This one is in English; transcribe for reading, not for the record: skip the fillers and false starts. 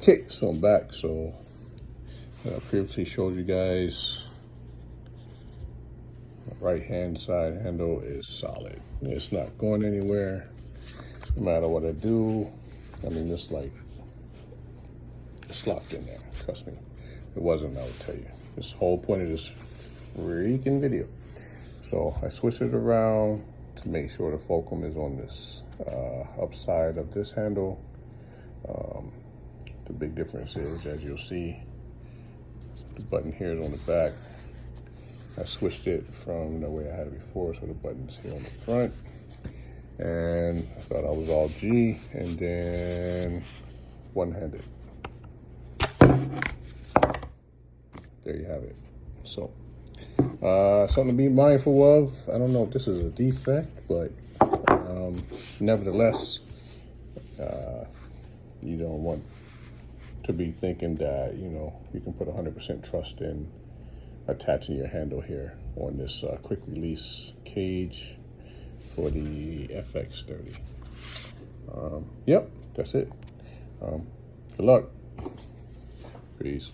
Okay, so I'm back. So I previously showed you guys the right hand side handle is solid. It's not going anywhere. No matter what I do. I mean, it's locked in there. Trust me. If it wasn't, I would tell you. This whole point of this freaking video. So I switched it around to make sure the Falcam is on this upside of this handle. The big difference is, as you'll see, the button here is on the back. I switched it from the way I had it before, so the button's here on the front. And I thought I was all G, and then one-handed. There you have it. So, something to be mindful of. I don't know if this is a defect, but nevertheless, you don't want to be thinking that, you know, you can put 100% trust in attaching your handle here on this quick release cage for the FX30. Yep, that's it. Good luck. Peace.